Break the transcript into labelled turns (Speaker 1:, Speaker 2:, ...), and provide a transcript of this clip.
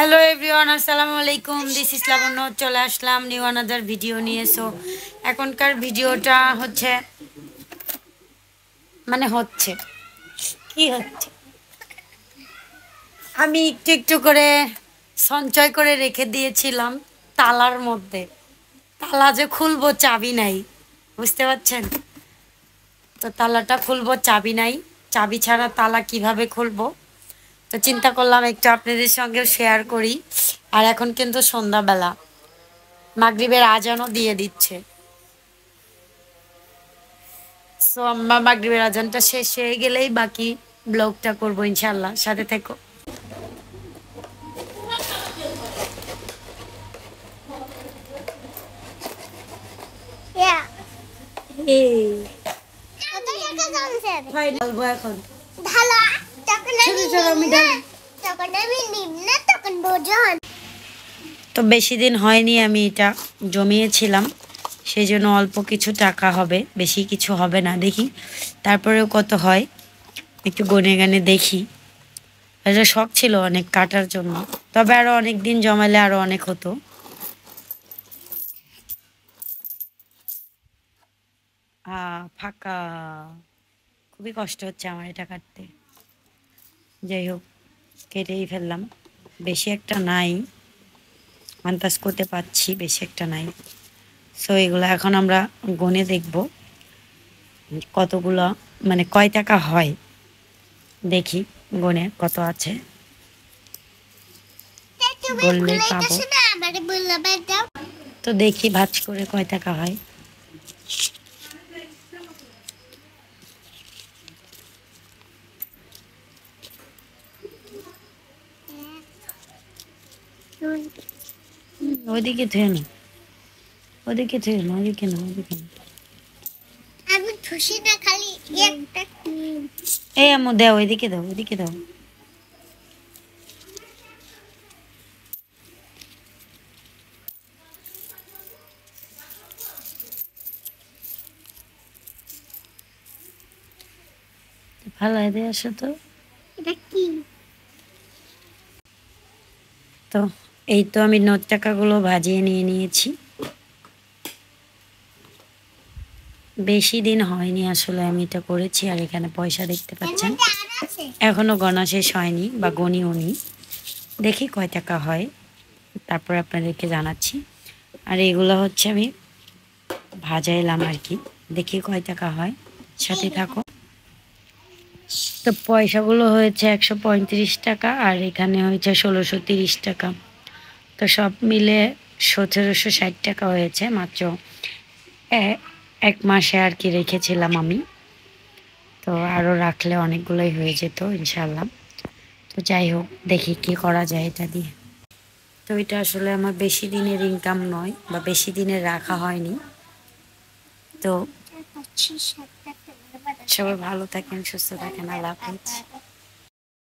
Speaker 1: Hello everyone, আসসালামু আলাইকুম। This is লাবণ্য। চলে আসলাম নিউ আনাদার ভিডিও নিয়ে। সো এখনকার ভিডিওটা হচ্ছে হচ্ছে কি হচ্ছে, আমি একটু একটু করে সঞ্চয় করে রেখে দিয়েছিলাম তালার মধ্যে। তালা যে খুলবো, চাবি নাই, বুঝতে পারছেন তো? তালাটা খুলবো, চাবি নাই। চাবি ছাড়া তালা কিভাবে খুলবো? তো চিন্তা করলাম একটু আপনাদের সঙ্গে শেয়ার করি। আর এখন কিন্তু সন্ধ্যাবেলা, মাগরিবের আজানও দিয়ে দিচ্ছে। সো আমরা মাগরিবের আজানটা শেষ হয়ে গেলেই বাকি ব্লগটা করবো ইনশাল্লাহ। সাথে থেকো। ঢালবো এখন। তো বেশি দিন হয়নি আমি এটা জমিয়েছিলাম, সেই জন্য অল্প কিছু টাকা হবে, বেশি কিছু হবে না। দেখি তারপরেও কত হয়, একটু গনে গানে দেখি। এটা শখ ছিল অনেক কাটার জন্য, তবে আরো অনেক দিন জমালে আরো অনেক হতো। ফাঁকা, খুবই কষ্ট হচ্ছে আমার এটা কাটতে। যাই হোক, কেটেই ফেললাম। বেশি একটা নাই, আন্দাজ করতে পারছি বেশি একটা নাই। সো এগুলো এখন আমরা গনে দেখব কতগুলো, কয় টাকা হয়। দেখি গনে কত আছে, বললে পাবো। তো দেখি ভাঁজ করে কয় টাকা হয়। ওইদিকে ধুয়ে না, ওদিকে ধুয়ে না, ওদিকে না, ওদিকে না।
Speaker 2: আমি খুশি না, খালি একটা
Speaker 1: এই আম্মু দাও, ওইদিকে দাও, ওইদিকে দাও। ভালো এদের আসো তো।
Speaker 2: এটা কি?
Speaker 1: তো এই তো আমি নোট টাকাগুলো ভাজিয়ে নিয়ে নিয়েছি। বেশি দিন হয়নি আসলে আমি এটা করেছি। আর এখানে পয়সা দেখতে পাচ্ছেন, এখনো গণা শেষ হয়নি বা গণিও নি। দেখি কয় টাকা হয়, তারপর আপনাদেরকে জানাচ্ছি। আর এগুলো হচ্ছে আমি ভাজাইলাম আর কি, দেখি কয় টাকা হয়, সাথে থাকো। তো পয়সাগুলো হয়েছে 135 টাকা, আর এখানে হয়েছে 1630 টাকা। তো সব মিলে 1760 টাকা হয়েছে মাত্র এক মাসে আর কি রেখেছিলাম আমি। তো আরও রাখলে অনেকগুলোই হয়ে যেত ইনশাল্লাহ। তো যাই হোক, দেখি কি করা যায় এটা দিয়ে। তো এটা আসলে আমার বেশি দিনের ইনকাম নয় বা বেশি দিনের রাখা হয়নি। তো সবাই ভালো থাকেন, সুস্থ থাকেন, আল্লাহ হাফেজ।